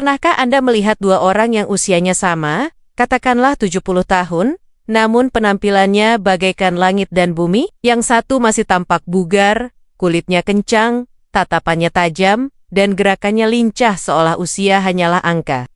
Pernahkah Anda melihat dua orang yang usianya sama, katakanlah 70 tahun, namun penampilannya bagaikan langit dan bumi? Yang satu masih tampak bugar, kulitnya kencang, tatapannya tajam, dan gerakannya lincah seolah usia hanyalah angka.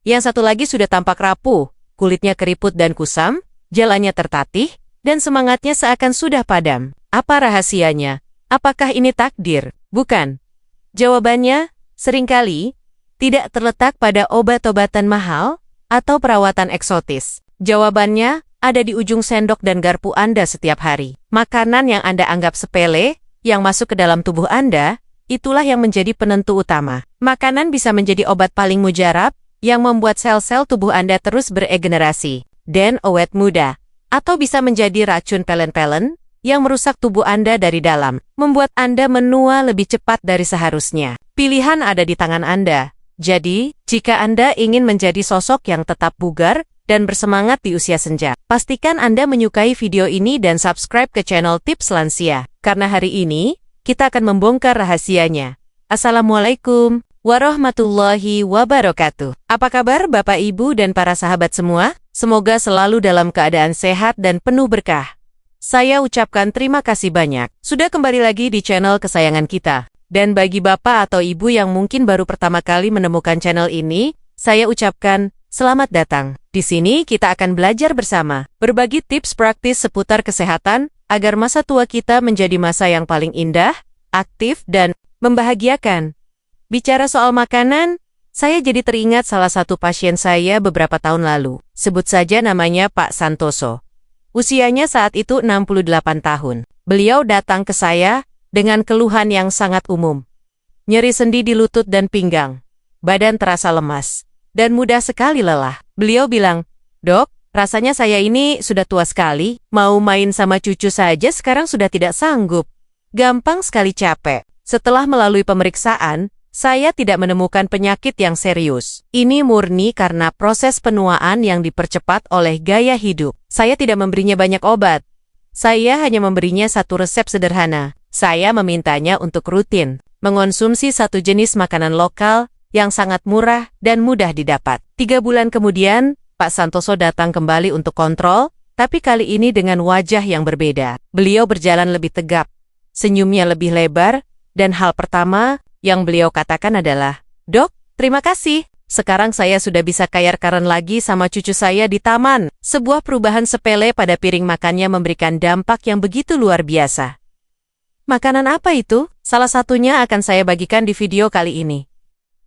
Yang satu lagi sudah tampak rapuh, kulitnya keriput dan kusam, jalannya tertatih, dan semangatnya seakan sudah padam. Apa rahasianya? Apakah ini takdir? Bukan. Jawabannya, seringkali, tidak terletak pada obat-obatan mahal atau perawatan eksotis. Jawabannya ada di ujung sendok dan garpu Anda setiap hari. Makanan yang Anda anggap sepele, yang masuk ke dalam tubuh Anda, itulah yang menjadi penentu utama. Makanan bisa menjadi obat paling mujarab, yang membuat sel-sel tubuh Anda terus beregenerasi dan awet muda. Atau bisa menjadi racun pelen-pelen, yang merusak tubuh Anda dari dalam, membuat Anda menua lebih cepat dari seharusnya. Pilihan ada di tangan Anda. Jadi, jika Anda ingin menjadi sosok yang tetap bugar dan bersemangat di usia senja, pastikan Anda menyukai video ini dan subscribe ke channel Tips Lansia. Karena hari ini, kita akan membongkar rahasianya. Assalamualaikum warahmatullahi wabarakatuh. Apa kabar Bapak, Ibu, dan para sahabat semua? Semoga selalu dalam keadaan sehat dan penuh berkah. Saya ucapkan terima kasih banyak sudah kembali lagi di channel kesayangan kita. Dan bagi Bapak atau Ibu yang mungkin baru pertama kali menemukan channel ini, saya ucapkan selamat datang. Di sini kita akan belajar bersama, berbagi tips praktis seputar kesehatan, agar masa tua kita menjadi masa yang paling indah, aktif, dan membahagiakan. Bicara soal makanan, saya jadi teringat salah satu pasien saya beberapa tahun lalu. Sebut saja namanya Pak Santoso. Usianya saat itu 68 tahun. Beliau datang ke saya dengan keluhan yang sangat umum. Nyeri sendi di lutut dan pinggang. Badan terasa lemas. Dan mudah sekali lelah. Beliau bilang, "Dok, rasanya saya ini sudah tua sekali. Mau main sama cucu saja sekarang sudah tidak sanggup. Gampang sekali capek." Setelah melalui pemeriksaan, saya tidak menemukan penyakit yang serius. Ini murni karena proses penuaan yang dipercepat oleh gaya hidup. Saya tidak memberinya banyak obat. Saya hanya memberinya satu resep sederhana. Saya memintanya untuk rutin mengonsumsi satu jenis makanan lokal yang sangat murah dan mudah didapat. 3 bulan kemudian, Pak Santoso datang kembali untuk kontrol, tapi kali ini dengan wajah yang berbeda. Beliau berjalan lebih tegap, senyumnya lebih lebar, dan hal pertama yang beliau katakan adalah, "Dok, terima kasih. Sekarang saya sudah bisa kayar-karan lagi sama cucu saya di taman." Sebuah perubahan sepele pada piring makannya memberikan dampak yang begitu luar biasa. Makanan apa itu? Salah satunya akan saya bagikan di video kali ini.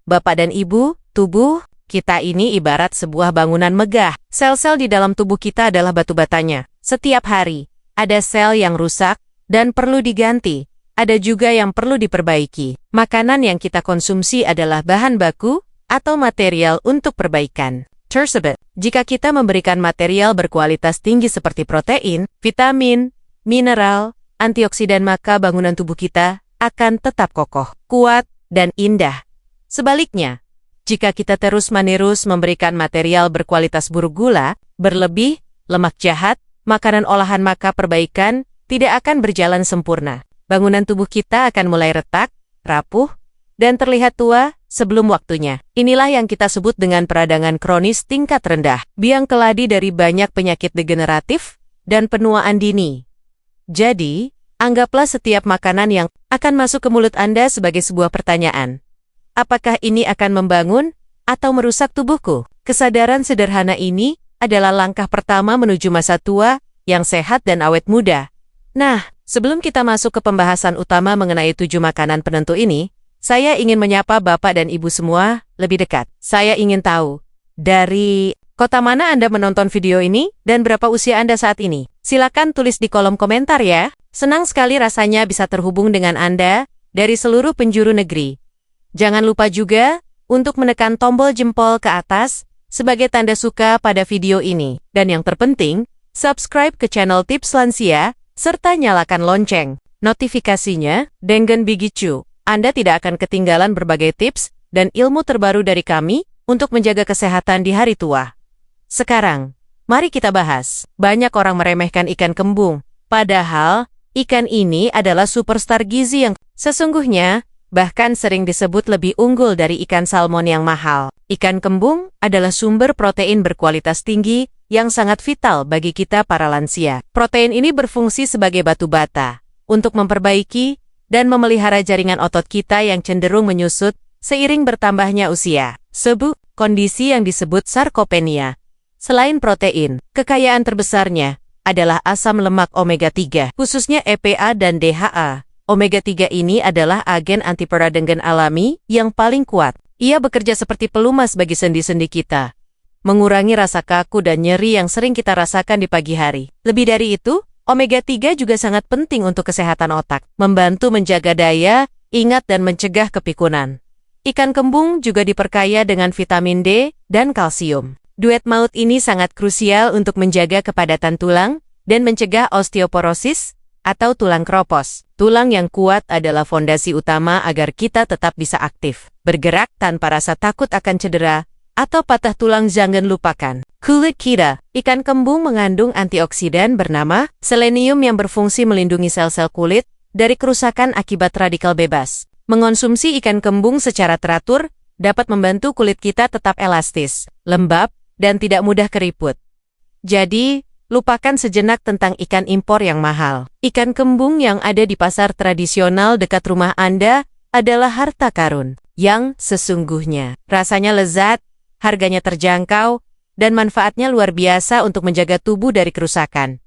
Bapak dan Ibu, tubuh kita ini ibarat sebuah bangunan megah. Sel-sel di dalam tubuh kita adalah batu batanya. Setiap hari, ada sel yang rusak dan perlu diganti. Ada juga yang perlu diperbaiki. Makanan yang kita konsumsi adalah bahan baku atau material untuk perbaikan tersebut. Jika kita memberikan material berkualitas tinggi seperti protein, vitamin, mineral, antioksidan, maka bangunan tubuh kita akan tetap kokoh, kuat, dan indah. Sebaliknya, jika kita terus-menerus memberikan material berkualitas buruk, gula, berlebih, lemak jahat, makanan olahan, maka perbaikan tidak akan berjalan sempurna. Bangunan tubuh kita akan mulai retak, rapuh, dan terlihat tua sebelum waktunya. Inilah yang kita sebut dengan peradangan kronis tingkat rendah, biang keladi dari banyak penyakit degeneratif dan penuaan dini. Jadi, anggaplah setiap makanan yang akan masuk ke mulut Anda sebagai sebuah pertanyaan. Apakah ini akan membangun atau merusak tubuhku? Kesadaran sederhana ini adalah langkah pertama menuju masa tua yang sehat dan awet muda. Nah, sebelum kita masuk ke pembahasan utama mengenai 7 makanan penentu ini, saya ingin menyapa Bapak dan Ibu semua lebih dekat. Saya ingin tahu, dari kota mana Anda menonton video ini dan berapa usia Anda saat ini? Silakan tulis di kolom komentar ya. Senang sekali rasanya bisa terhubung dengan Anda dari seluruh penjuru negeri. Jangan lupa juga untuk menekan tombol jempol ke atas sebagai tanda suka pada video ini. Dan yang terpenting, subscribe ke channel Tips Lansia, serta nyalakan lonceng notifikasinya dengan begitu Anda tidak akan ketinggalan berbagai tips dan ilmu terbaru dari kami untuk menjaga kesehatan di hari tua. Sekarang, mari kita bahas. Banyak orang meremehkan ikan kembung. Padahal, ikan ini adalah superstar gizi yang sesungguhnya bahkan sering disebut lebih unggul dari ikan salmon yang mahal. Ikan kembung adalah sumber protein berkualitas tinggi yang sangat vital bagi kita para lansia. Protein ini berfungsi sebagai batu bata untuk memperbaiki dan memelihara jaringan otot kita yang cenderung menyusut seiring bertambahnya usia. Kondisi yang disebut sarkopenia. Selain protein, kekayaan terbesarnya adalah asam lemak omega-3, khususnya EPA dan DHA. Omega-3 ini adalah agen anti peradangan alami yang paling kuat. Ia bekerja seperti pelumas bagi sendi-sendi kita, mengurangi rasa kaku dan nyeri yang sering kita rasakan di pagi hari. Lebih dari itu, omega-3 juga sangat penting untuk kesehatan otak, membantu menjaga daya, ingat dan mencegah kepikunan. Ikan kembung juga diperkaya dengan vitamin D dan kalsium. Duet maut ini sangat krusial untuk menjaga kepadatan tulang dan mencegah osteoporosis atau tulang keropos. Tulang yang kuat adalah fondasi utama agar kita tetap bisa aktif, bergerak tanpa rasa takut akan cedera atau patah tulang. Jangan lupakan kulit kita. Ikan kembung mengandung antioksidan bernama selenium yang berfungsi melindungi sel-sel kulit dari kerusakan akibat radikal bebas. Mengonsumsi ikan kembung secara teratur dapat membantu kulit kita tetap elastis, lembab, dan tidak mudah keriput. Jadi, lupakan sejenak tentang ikan impor yang mahal. Ikan kembung yang ada di pasar tradisional dekat rumah Anda adalah harta karun yang sesungguhnya. Rasanya lezat, harganya terjangkau, dan manfaatnya luar biasa untuk menjaga tubuh dari kerusakan.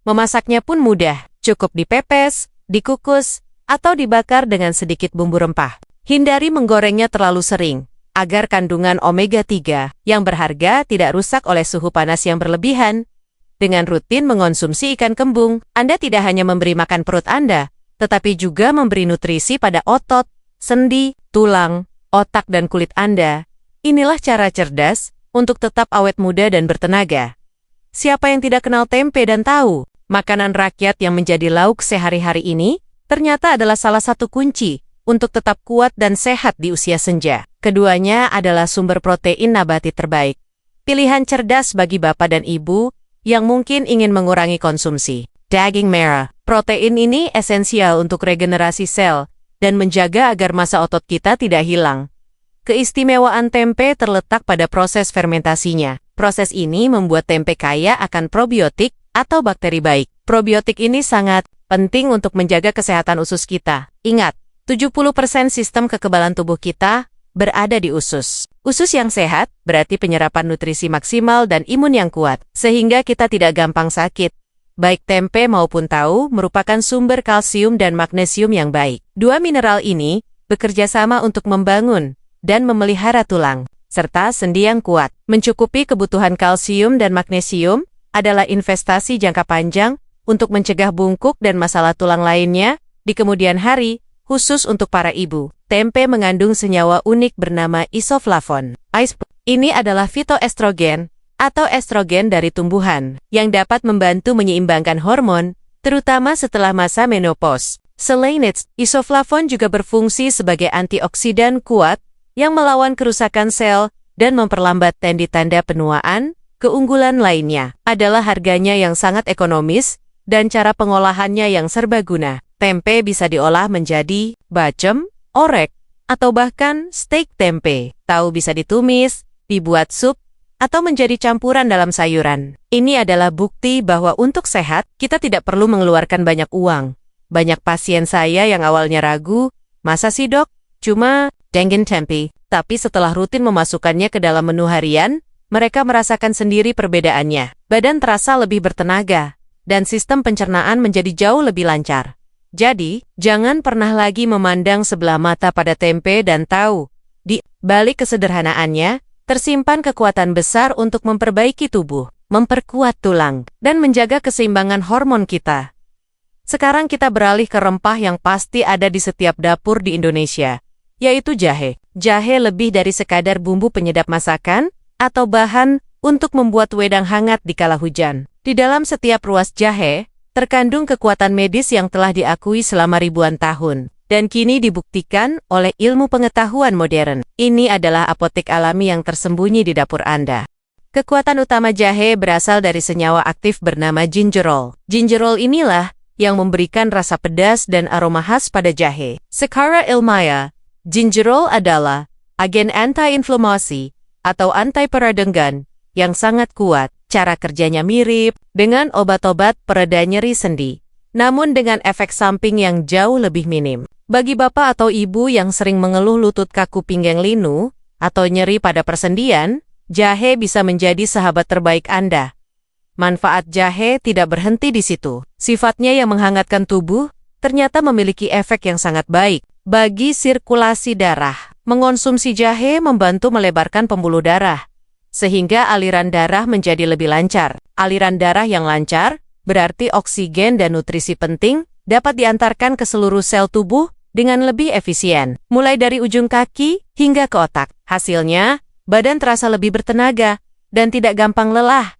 Memasaknya pun mudah, cukup dipepes, dikukus, atau dibakar dengan sedikit bumbu rempah. Hindari menggorengnya terlalu sering, agar kandungan omega-3 yang berharga tidak rusak oleh suhu panas yang berlebihan. Dengan rutin mengonsumsi ikan kembung, Anda tidak hanya memberi makan perut Anda, tetapi juga memberi nutrisi pada otot, sendi, tulang, otak dan kulit Anda. Inilah cara cerdas untuk tetap awet muda dan bertenaga. Siapa yang tidak kenal tempe dan tahu? Makanan rakyat yang menjadi lauk sehari-hari ini ternyata adalah salah satu kunci untuk tetap kuat dan sehat di usia senja. Keduanya adalah sumber protein nabati terbaik. Pilihan cerdas bagi bapak dan ibu yang mungkin ingin mengurangi konsumsi daging merah. Protein ini esensial untuk regenerasi sel dan menjaga agar massa otot kita tidak hilang. Keistimewaan tempe terletak pada proses fermentasinya. Proses ini membuat tempe kaya akan probiotik atau bakteri baik. Probiotik ini sangat penting untuk menjaga kesehatan usus kita. Ingat, 70% sistem kekebalan tubuh kita berada di usus. Usus yang sehat berarti penyerapan nutrisi maksimal dan imun yang kuat, sehingga kita tidak gampang sakit. Baik tempe maupun tahu merupakan sumber kalsium dan magnesium yang baik. Dua mineral ini bekerja sama untuk membangun dan memelihara tulang, serta sendi yang kuat. Mencukupi kebutuhan kalsium dan magnesium adalah investasi jangka panjang untuk mencegah bungkuk dan masalah tulang lainnya di kemudian hari, khusus untuk para ibu. Tempe mengandung senyawa unik bernama isoflavon. Ini adalah fitoestrogen atau estrogen dari tumbuhan yang dapat membantu menyeimbangkan hormon, terutama setelah masa menopause. Selain itu, isoflavon juga berfungsi sebagai antioksidan kuat yang melawan kerusakan sel dan memperlambat tanda-tanda penuaan. Keunggulan lainnya adalah harganya yang sangat ekonomis dan cara pengolahannya yang serbaguna. Tempe bisa diolah menjadi bacem, orek, atau bahkan steak tempe. Tahu bisa ditumis, dibuat sup, atau menjadi campuran dalam sayuran. Ini adalah bukti bahwa untuk sehat, kita tidak perlu mengeluarkan banyak uang. Banyak pasien saya yang awalnya ragu, masa sih dok? Cuma daging tempe. Tapi setelah rutin memasukkannya ke dalam menu harian, mereka merasakan sendiri perbedaannya. Badan terasa lebih bertenaga, dan sistem pencernaan menjadi jauh lebih lancar. Jadi, jangan pernah lagi memandang sebelah mata pada tempe dan tahu. Di balik kesederhanaannya, tersimpan kekuatan besar untuk memperbaiki tubuh, memperkuat tulang, dan menjaga keseimbangan hormon kita. Sekarang kita beralih ke rempah yang pasti ada di setiap dapur di Indonesia, yaitu jahe. Jahe lebih dari sekadar bumbu penyedap masakan, atau bahan untuk membuat wedang hangat di kala hujan. Di dalam setiap ruas jahe, terkandung kekuatan medis yang telah diakui selama ribuan tahun, dan kini dibuktikan oleh ilmu pengetahuan modern. Ini adalah apotek alami yang tersembunyi di dapur Anda. Kekuatan utama jahe berasal dari senyawa aktif bernama gingerol. Gingerol inilah yang memberikan rasa pedas dan aroma khas pada jahe. Secara ilmiah, Gingerol adalah agen anti-inflamasi atau anti-peradangan yang sangat kuat. Cara kerjanya mirip dengan obat-obat pereda nyeri sendi, namun dengan efek samping yang jauh lebih minim. Bagi bapak atau ibu yang sering mengeluh lutut kaku pinggang linu atau nyeri pada persendian, jahe bisa menjadi sahabat terbaik Anda. Manfaat jahe tidak berhenti di situ. Sifatnya yang menghangatkan tubuh ternyata memiliki efek yang sangat baik bagi sirkulasi darah. Mengonsumsi jahe membantu melebarkan pembuluh darah, sehingga aliran darah menjadi lebih lancar. Aliran darah yang lancar berarti oksigen dan nutrisi penting dapat diantarkan ke seluruh sel tubuh dengan lebih efisien, mulai dari ujung kaki hingga ke otak. Hasilnya, badan terasa lebih bertenaga dan tidak gampang lelah.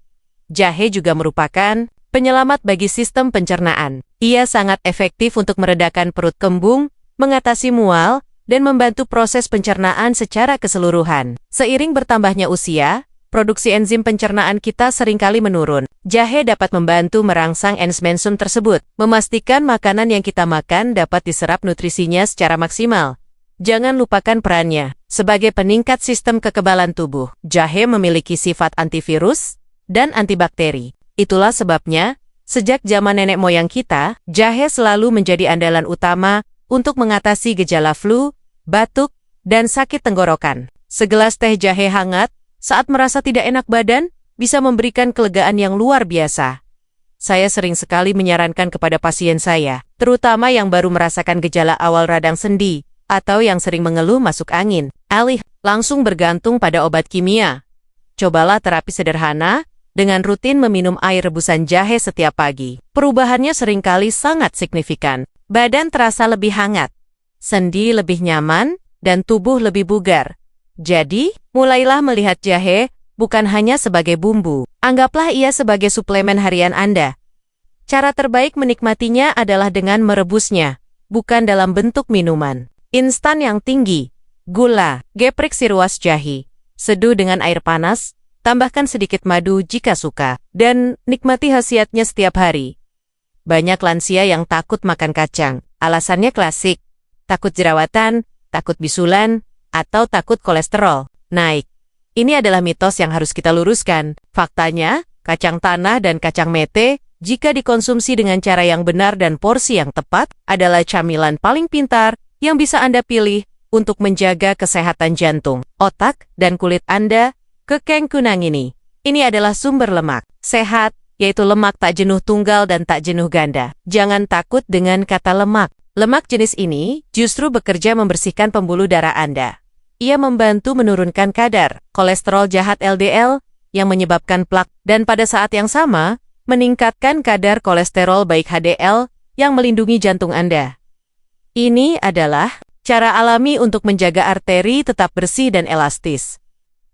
Jahe juga merupakan penyelamat bagi sistem pencernaan. Ia sangat efektif untuk meredakan perut kembung, mengatasi mual, dan membantu proses pencernaan secara keseluruhan. Seiring bertambahnya usia, produksi enzim pencernaan kita seringkali menurun. Jahe dapat membantu merangsang enzim tersebut, memastikan makanan yang kita makan dapat diserap nutrisinya secara maksimal. Jangan lupakan perannya sebagai peningkat sistem kekebalan tubuh. Jahe memiliki sifat antivirus dan antibakteri. Itulah sebabnya, sejak zaman nenek moyang kita, jahe selalu menjadi andalan utama untuk mengatasi gejala flu, batuk, dan sakit tenggorokan. Segelas teh jahe hangat saat merasa tidak enak badan bisa memberikan kelegaan yang luar biasa. Saya sering sekali menyarankan kepada pasien saya, terutama yang baru merasakan gejala awal radang sendi atau yang sering mengeluh masuk angin, alih langsung bergantung pada obat kimia. Cobalah terapi sederhana dengan rutin meminum air rebusan jahe setiap pagi. Perubahannya seringkali sangat signifikan. Badan terasa lebih hangat, sendi lebih nyaman, dan tubuh lebih bugar. Jadi, mulailah melihat jahe bukan hanya sebagai bumbu. Anggaplah ia sebagai suplemen harian Anda. Cara terbaik menikmatinya adalah dengan merebusnya, bukan dalam bentuk minuman instan yang tinggi. Gula, geprek siruas jahe. Seduh dengan air panas, tambahkan sedikit madu jika suka, dan nikmati khasiatnya setiap hari. Banyak lansia yang takut makan kacang. Alasannya klasik. Takut jerawatan, takut bisulan, atau takut kolesterol naik. Ini adalah mitos yang harus kita luruskan. Faktanya, kacang tanah dan kacang mete, jika dikonsumsi dengan cara yang benar dan porsi yang tepat, adalah camilan paling pintar yang bisa Anda pilih untuk menjaga kesehatan jantung, otak, dan kulit Anda. Kekeng kunang ini adalah sumber lemak sehat, yaitu lemak tak jenuh tunggal dan tak jenuh ganda. Jangan takut dengan kata lemak. Lemak jenis ini justru bekerja membersihkan pembuluh darah Anda. Ia membantu menurunkan kadar kolesterol jahat LDL yang menyebabkan plak, dan pada saat yang sama, meningkatkan kadar kolesterol baik HDL yang melindungi jantung Anda. Ini adalah cara alami untuk menjaga arteri tetap bersih dan elastis.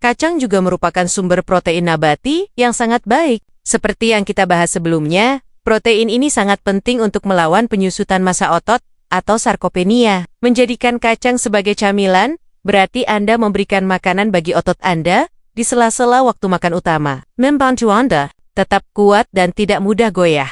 Kacang juga merupakan sumber protein nabati yang sangat baik. Seperti yang kita bahas sebelumnya, protein ini sangat penting untuk melawan penyusutan massa otot atau sarkopenia. Menjadikan kacang sebagai camilan, berarti Anda memberikan makanan bagi otot Anda di sela-sela waktu makan utama. Membantu Anda tetap kuat dan tidak mudah goyah.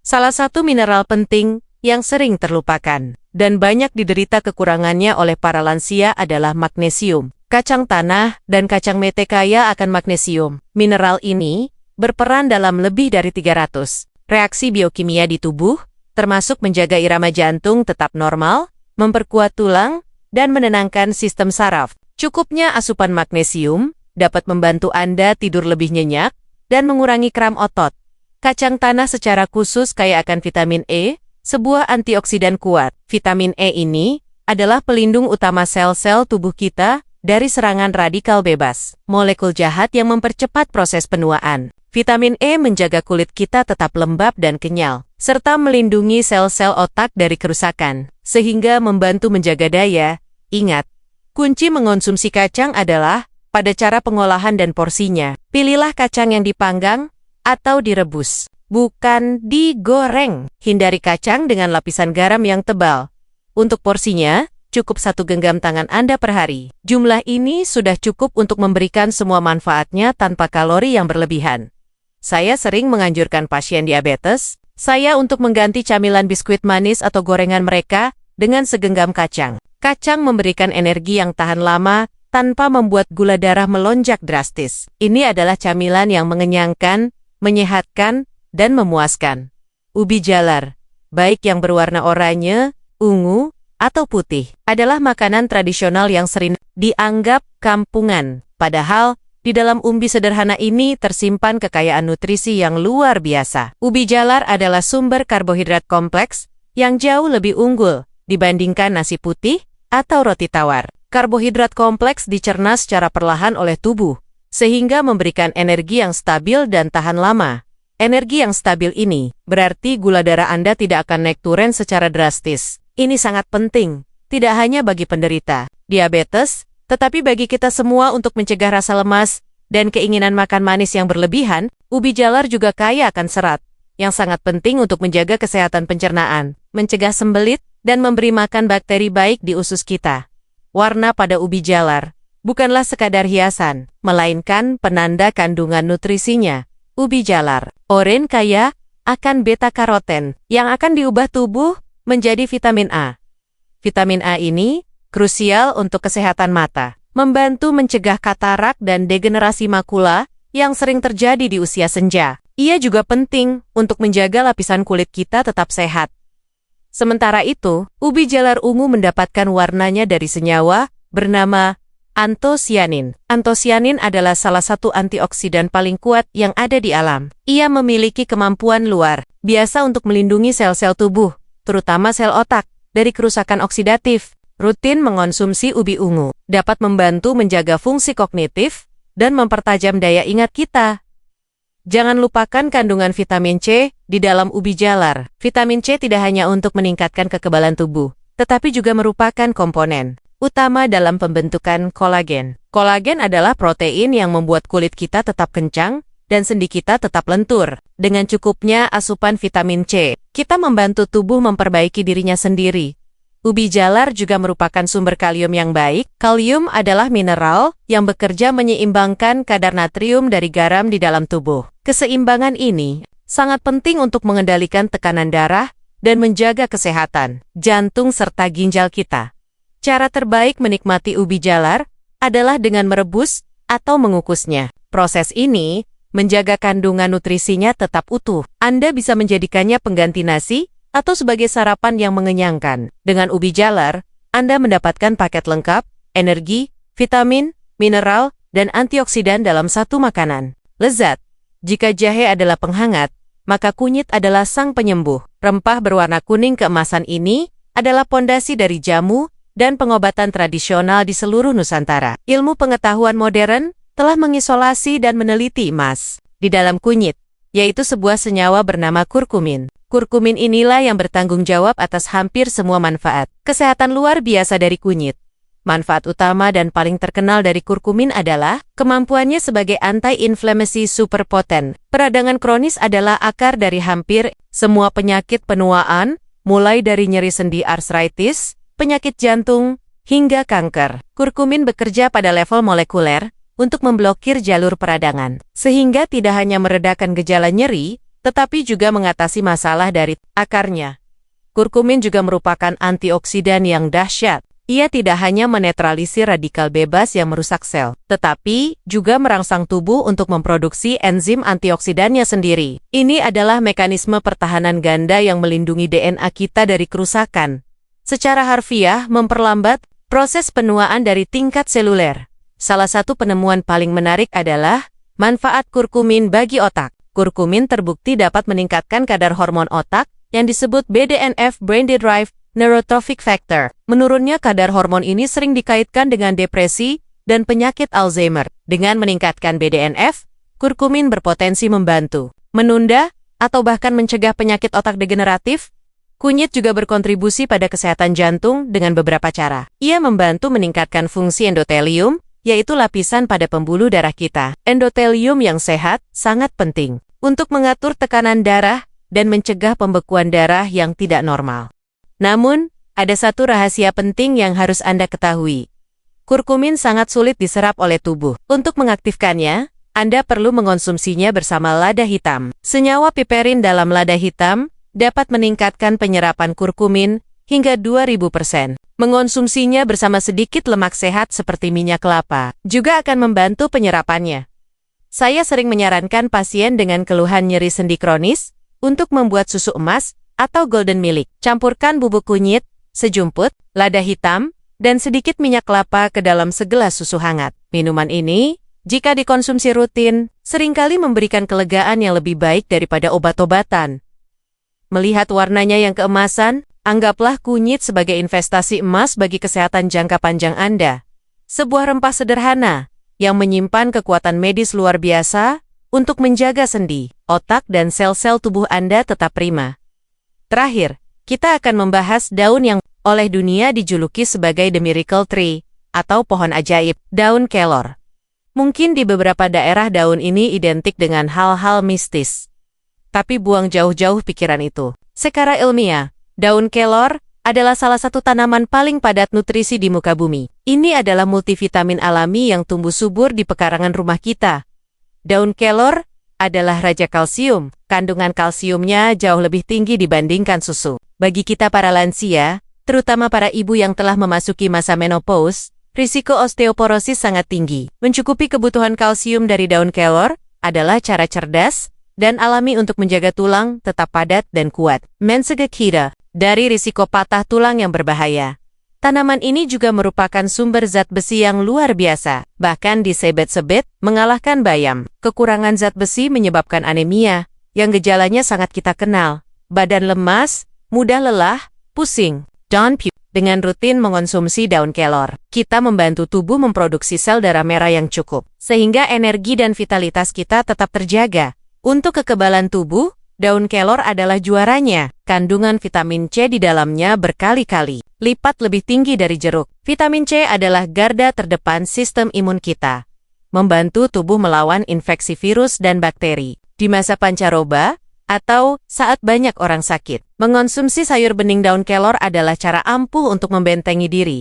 Salah satu mineral penting yang sering terlupakan dan banyak diderita kekurangannya oleh para lansia adalah magnesium. Kacang tanah dan kacang mete kaya akan magnesium. Mineral ini berperan dalam lebih dari 300 reaksi biokimia di tubuh, termasuk menjaga irama jantung tetap normal, memperkuat tulang, dan menenangkan sistem saraf. Cukupnya asupan magnesium dapat membantu Anda tidur lebih nyenyak dan mengurangi kram otot. Kacang tanah secara khusus kaya akan vitamin E, sebuah antioksidan kuat. Vitamin E ini adalah pelindung utama sel-sel tubuh kita dari serangan radikal bebas, molekul jahat yang mempercepat proses penuaan. Vitamin E menjaga kulit kita tetap lembab dan kenyal, serta melindungi sel-sel otak dari kerusakan, sehingga membantu menjaga daya. Ingat, kunci mengonsumsi kacang adalah pada cara pengolahan dan porsinya. Pilihlah kacang yang dipanggang atau direbus, bukan digoreng. Hindari kacang dengan lapisan garam yang tebal. Untuk porsinya, cukup 1 genggam tangan Anda per hari. Jumlah ini sudah cukup untuk memberikan semua manfaatnya tanpa kalori yang berlebihan. Saya sering menganjurkan pasien diabetes saya untuk mengganti camilan biskuit manis atau gorengan mereka dengan segenggam kacang. Kacang memberikan energi yang tahan lama tanpa membuat gula darah melonjak drastis. Ini adalah camilan yang mengenyangkan, menyehatkan, dan memuaskan. Ubi jalar, baik yang berwarna oranye, ungu, atau putih, adalah makanan tradisional yang sering dianggap kampungan. Padahal, di dalam umbi sederhana ini tersimpan kekayaan nutrisi yang luar biasa. Ubi jalar adalah sumber karbohidrat kompleks yang jauh lebih unggul dibandingkan nasi putih atau roti tawar. Karbohidrat kompleks dicerna secara perlahan oleh tubuh, sehingga memberikan energi yang stabil dan tahan lama. Energi yang stabil ini berarti gula darah Anda tidak akan naik turun secara drastis. Ini sangat penting, tidak hanya bagi penderita diabetes, tetapi bagi kita semua untuk mencegah rasa lemas dan keinginan makan manis yang berlebihan. Ubi jalar juga kaya akan serat, yang sangat penting untuk menjaga kesehatan pencernaan, mencegah sembelit, dan memberi makan bakteri baik di usus kita. Warna pada ubi jalar bukanlah sekadar hiasan, melainkan penanda kandungan nutrisinya. Ubi jalar oranye kaya akan beta-karoten yang akan diubah tubuh menjadi vitamin A. Vitamin A ini krusial untuk kesehatan mata, membantu mencegah katarak dan degenerasi makula yang sering terjadi di usia senja. Ia juga penting untuk menjaga lapisan kulit kita tetap sehat. Sementara itu, ubi jalar ungu mendapatkan warnanya dari senyawa bernama antosianin. Antosianin adalah salah satu antioksidan paling kuat yang ada di alam. Ia memiliki kemampuan luar biasa untuk melindungi sel-sel tubuh, terutama sel otak, dari kerusakan oksidatif. Rutin mengonsumsi ubi ungu dapat membantu menjaga fungsi kognitif dan mempertajam daya ingat kita. Jangan lupakan kandungan vitamin C di dalam ubi jalar. Vitamin C tidak hanya untuk meningkatkan kekebalan tubuh, tetapi juga merupakan komponen utama dalam pembentukan kolagen. Kolagen adalah protein yang membuat kulit kita tetap kencang dan sendi kita tetap lentur. Dengan cukupnya asupan vitamin C, kita membantu tubuh memperbaiki dirinya sendiri. Ubi jalar juga merupakan sumber kalium yang baik. Kalium adalah mineral yang bekerja menyeimbangkan kadar natrium dari garam di dalam tubuh. Keseimbangan ini sangat penting untuk mengendalikan tekanan darah dan menjaga kesehatan jantung serta ginjal kita. Cara terbaik menikmati ubi jalar adalah dengan merebus atau mengukusnya. Proses ini menjaga kandungan nutrisinya tetap utuh. Anda bisa menjadikannya pengganti nasi atau sebagai sarapan yang mengenyangkan. Dengan ubi jalar, Anda mendapatkan paket lengkap, energi, vitamin, mineral, dan antioksidan dalam satu makanan. Lezat. Jika jahe adalah penghangat, maka kunyit adalah sang penyembuh. Rempah berwarna kuning keemasan ini adalah pondasi dari jamu dan pengobatan tradisional di seluruh Nusantara. Ilmu pengetahuan modern telah mengisolasi dan meneliti emas di dalam kunyit, yaitu sebuah senyawa bernama kurkumin. Kurkumin inilah yang bertanggung jawab atas hampir semua manfaat kesehatan luar biasa dari kunyit. Manfaat utama dan paling terkenal dari kurkumin adalah kemampuannya sebagai anti-inflamasi superpoten. Peradangan kronis adalah akar dari hampir semua penyakit penuaan, mulai dari nyeri sendi arthritis, penyakit jantung, hingga kanker. Kurkumin bekerja pada level molekuler untuk memblokir jalur peradangan, sehingga tidak hanya meredakan gejala nyeri, tetapi juga mengatasi masalah dari akarnya. Kurkumin juga merupakan antioksidan yang dahsyat. Ia tidak hanya menetralisir radikal bebas yang merusak sel, tetapi juga merangsang tubuh untuk memproduksi enzim antioksidannya sendiri. Ini adalah mekanisme pertahanan ganda yang melindungi DNA kita dari kerusakan. Secara harfiah, memperlambat proses penuaan dari tingkat seluler. Salah satu penemuan paling menarik adalah manfaat kurkumin bagi otak. Kurkumin terbukti dapat meningkatkan kadar hormon otak yang disebut BDNF (Brain-Derived Neurotrophic Factor). Menurunnya kadar hormon ini sering dikaitkan dengan depresi dan penyakit Alzheimer. Dengan meningkatkan BDNF, kurkumin berpotensi membantu menunda atau bahkan mencegah penyakit otak degeneratif. Kunyit juga berkontribusi pada kesehatan jantung dengan beberapa cara. Ia membantu meningkatkan fungsi endotelium, yaitu lapisan pada pembuluh darah kita. Endotelium yang sehat sangat penting untuk mengatur tekanan darah dan mencegah pembekuan darah yang tidak normal. Namun, ada satu rahasia penting yang harus Anda ketahui. Kurkumin sangat sulit diserap oleh tubuh. Untuk mengaktifkannya, Anda perlu mengonsumsinya bersama lada hitam. Senyawa piperin dalam lada hitam dapat meningkatkan penyerapan kurkumin hingga 2000%. Mengonsumsinya bersama sedikit lemak sehat seperti minyak kelapa juga akan membantu penyerapannya. Saya sering menyarankan pasien dengan keluhan nyeri sendi kronis untuk membuat susu emas atau golden milk. Campurkan bubuk kunyit, sejumput, lada hitam, dan sedikit minyak kelapa ke dalam segelas susu hangat. Minuman ini, jika dikonsumsi rutin, seringkali memberikan kelegaan yang lebih baik daripada obat-obatan. Melihat warnanya yang keemasan, anggaplah kunyit sebagai investasi emas bagi kesehatan jangka panjang Anda. Sebuah rempah sederhana yang menyimpan kekuatan medis luar biasa untuk menjaga sendi, otak, dan sel-sel tubuh Anda tetap prima. Terakhir, kita akan membahas daun yang oleh dunia dijuluki sebagai The Miracle Tree atau pohon ajaib, daun kelor. Mungkin di beberapa daerah daun ini identik dengan hal-hal mistis. Tapi buang jauh-jauh pikiran itu. Secara ilmiah, daun kelor adalah salah satu tanaman paling padat nutrisi di muka bumi. Ini adalah multivitamin alami yang tumbuh subur di pekarangan rumah kita. Daun kelor adalah raja kalsium. Kandungan kalsiumnya jauh lebih tinggi dibandingkan susu. Bagi kita para lansia, terutama para ibu yang telah memasuki masa menopause, risiko osteoporosis sangat tinggi. Mencukupi kebutuhan kalsium dari daun kelor adalah cara cerdas dan alami untuk menjaga tulang tetap padat dan kuat. Mencegah kita dari risiko patah tulang yang berbahaya. Tanaman ini juga merupakan sumber zat besi yang luar biasa. Bahkan di sebet-sebet mengalahkan bayam. Kekurangan zat besi menyebabkan anemia, yang gejalanya sangat kita kenal. Badan lemas, mudah lelah, pusing, dan piu. Dengan rutin mengonsumsi daun kelor, kita membantu tubuh memproduksi sel darah merah yang cukup, sehingga energi dan vitalitas kita tetap terjaga. Untuk kekebalan tubuh, daun kelor adalah juaranya. Kandungan vitamin C di dalamnya berkali-kali lipat lebih tinggi dari jeruk. Vitamin C adalah garda terdepan sistem imun kita, membantu tubuh melawan infeksi virus dan bakteri. Di masa pancaroba, atau saat banyak orang sakit, mengonsumsi sayur bening daun kelor adalah cara ampuh untuk membentengi diri.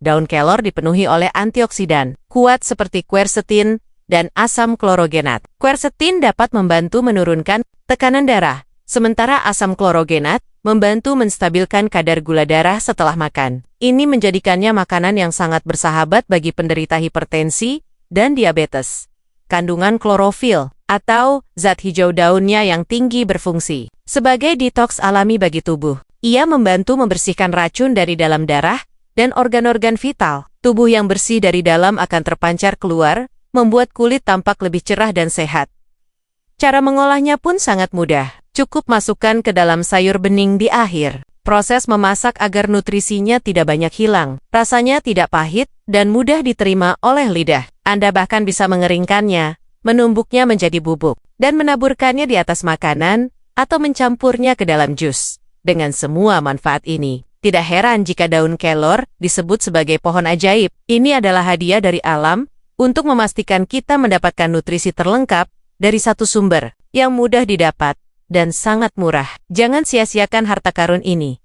Daun kelor dipenuhi oleh antioksidan kuat seperti quercetin dan asam klorogenat. Quercetin dapat membantu menurunkan tekanan darah, sementara asam klorogenat membantu menstabilkan kadar gula darah setelah makan. Ini menjadikannya makanan yang sangat bersahabat bagi penderita hipertensi dan diabetes. Kandungan klorofil atau zat hijau daunnya yang tinggi berfungsi sebagai detoks alami bagi tubuh. Ia membantu membersihkan racun dari dalam darah dan organ-organ vital. Tubuh yang bersih dari dalam akan terpancar keluar, membuat kulit tampak lebih cerah dan sehat. Cara mengolahnya pun sangat mudah. Cukup masukkan ke dalam sayur bening di akhir. Proses memasak agar nutrisinya tidak banyak hilang. Rasanya tidak pahit dan mudah diterima oleh lidah. Anda bahkan bisa mengeringkannya, menumbuknya menjadi bubuk, dan menaburkannya di atas makanan atau mencampurnya ke dalam jus. Dengan semua manfaat ini, tidak heran jika daun kelor disebut sebagai pohon ajaib. Ini adalah hadiah dari alam untuk memastikan kita mendapatkan nutrisi terlengkap dari satu sumber yang mudah didapat dan sangat murah. Jangan sia-siakan harta karun ini.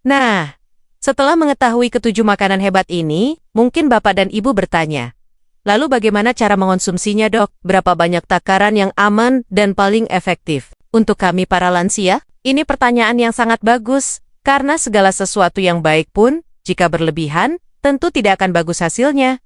Nah, setelah mengetahui ketujuh makanan hebat ini, mungkin Bapak dan Ibu bertanya, lalu bagaimana cara mengonsumsinya, Dok? Berapa banyak takaran yang aman dan paling efektif? Untuk kami para lansia, ini pertanyaan yang sangat bagus, karena segala sesuatu yang baik pun, jika berlebihan, tentu tidak akan bagus hasilnya.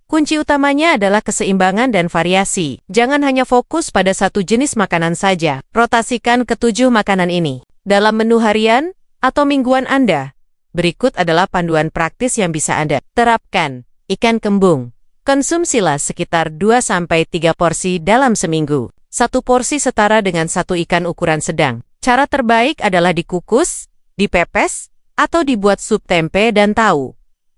Kunci utamanya adalah keseimbangan dan variasi. Jangan hanya fokus pada satu jenis makanan saja. Rotasikan ketujuh makanan ini dalam menu harian atau mingguan Anda. Berikut adalah panduan praktis yang bisa Anda terapkan. Ikan kembung. Konsumsilah sekitar 2-3 porsi dalam seminggu. Satu porsi setara dengan satu ikan ukuran sedang. Cara terbaik adalah dikukus, dipepes, atau dibuat sup tempe dan tahu.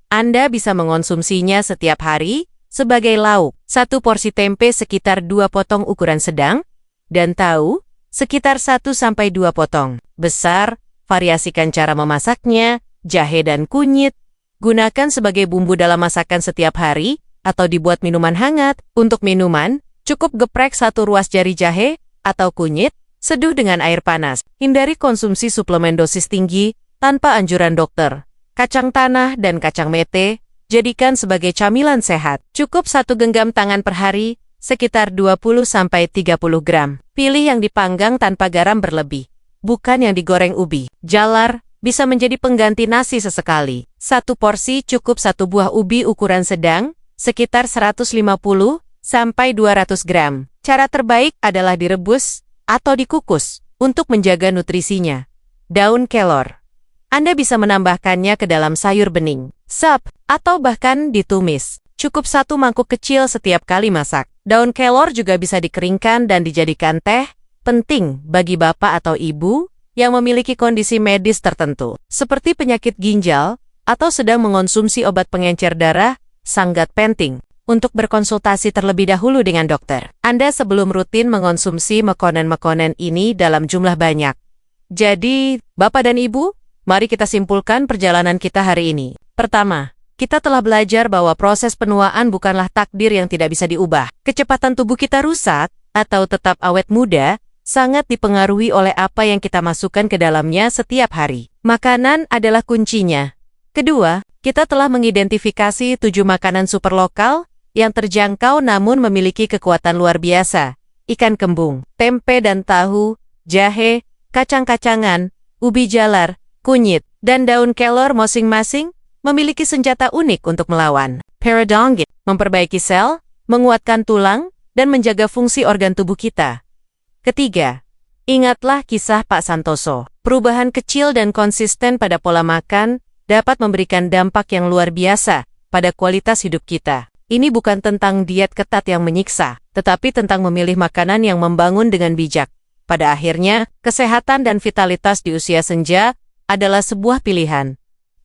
Anda bisa mengonsumsinya setiap hari sebagai lauk. Satu porsi tempe sekitar 2 potong ukuran sedang, dan tahu sekitar 1-2 potong. Besar, variasikan cara memasaknya, jahe dan kunyit. Gunakan sebagai bumbu dalam masakan setiap hari, atau dibuat minuman hangat. Untuk minuman, cukup geprek 1 ruas jari jahe atau kunyit, seduh dengan air panas. Hindari konsumsi suplemen dosis tinggi tanpa anjuran dokter. Kacang tanah dan kacang mete, jadikan sebagai camilan sehat. Cukup 1 genggam tangan per hari, sekitar 20-30 gram. Pilih yang dipanggang tanpa garam berlebih, bukan yang digoreng ubi. Jalar, bisa menjadi pengganti nasi sesekali. Satu porsi cukup satu buah ubi ukuran sedang, sekitar 150 sampai 200 gram. Cara terbaik adalah direbus atau dikukus untuk menjaga nutrisinya. Daun kelor. Anda bisa menambahkannya ke dalam sayur bening, sup, atau bahkan ditumis. Cukup satu mangkuk kecil setiap kali masak. Daun kelor juga bisa dikeringkan dan dijadikan teh, penting bagi bapak atau ibu yang memiliki kondisi medis tertentu, seperti penyakit ginjal atau sedang mengonsumsi obat pengencer darah, sangat penting untuk berkonsultasi terlebih dahulu dengan dokter Anda sebelum rutin mengonsumsi makanan-makanan ini dalam jumlah banyak. Jadi, Bapak dan Ibu, mari kita simpulkan perjalanan kita hari ini. Pertama, kita telah belajar bahwa proses penuaan bukanlah takdir yang tidak bisa diubah. Kecepatan tubuh kita rusak atau tetap awet muda sangat dipengaruhi oleh apa yang kita masukkan ke dalamnya setiap hari. Makanan adalah kuncinya. Kedua, kita telah mengidentifikasi 7 makanan super lokal yang terjangkau namun memiliki kekuatan luar biasa. Ikan kembung, tempe dan tahu, jahe, kacang-kacangan, ubi jalar, kunyit, dan daun kelor masing-masing memiliki senjata unik untuk melawan peridongit, memperbaiki sel, menguatkan tulang, dan menjaga fungsi organ tubuh kita. Ketiga, ingatlah kisah Pak Santoso. Perubahan kecil dan konsisten pada pola makan dapat memberikan dampak yang luar biasa pada kualitas hidup kita. Ini bukan tentang diet ketat yang menyiksa, tetapi tentang memilih makanan yang membangun dengan bijak. Pada akhirnya, kesehatan dan vitalitas di usia senja adalah sebuah pilihan.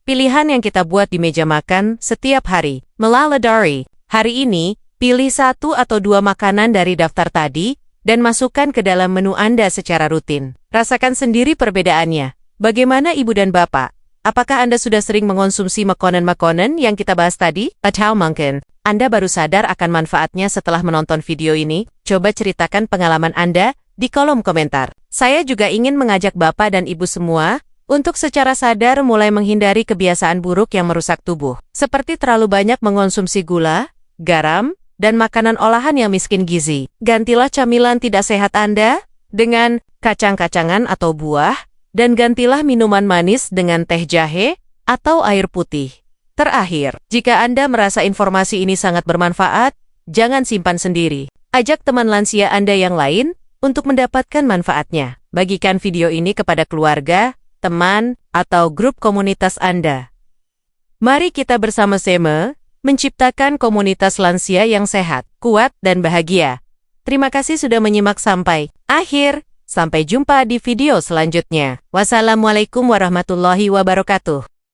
Pilihan yang kita buat di meja makan setiap hari. Melalui hari ini, pilih 1 atau 2 makanan dari daftar tadi dan masukkan ke dalam menu Anda secara rutin. Rasakan sendiri perbedaannya. Bagaimana Ibu dan Bapak? Apakah Anda sudah sering mengonsumsi makanan-makanan yang kita bahas tadi? Atau mungkin Anda baru sadar akan manfaatnya setelah menonton video ini? Coba ceritakan pengalaman Anda di kolom komentar. Saya juga ingin mengajak Bapak dan Ibu semua untuk secara sadar mulai menghindari kebiasaan buruk yang merusak tubuh, seperti terlalu banyak mengonsumsi gula, garam, dan makanan olahan yang miskin gizi. Gantilah camilan tidak sehat Anda dengan kacang-kacangan atau buah, dan gantilah minuman manis dengan teh jahe atau air putih. Terakhir, jika Anda merasa informasi ini sangat bermanfaat, jangan simpan sendiri. Ajak teman lansia Anda yang lain untuk mendapatkan manfaatnya. Bagikan video ini kepada keluarga, teman, atau grup komunitas Anda. Mari kita bersama-sama menciptakan komunitas lansia yang sehat, kuat, dan bahagia. Terima kasih sudah menyimak sampai akhir. Sampai jumpa di video selanjutnya. Wassalamualaikum warahmatullahi wabarakatuh.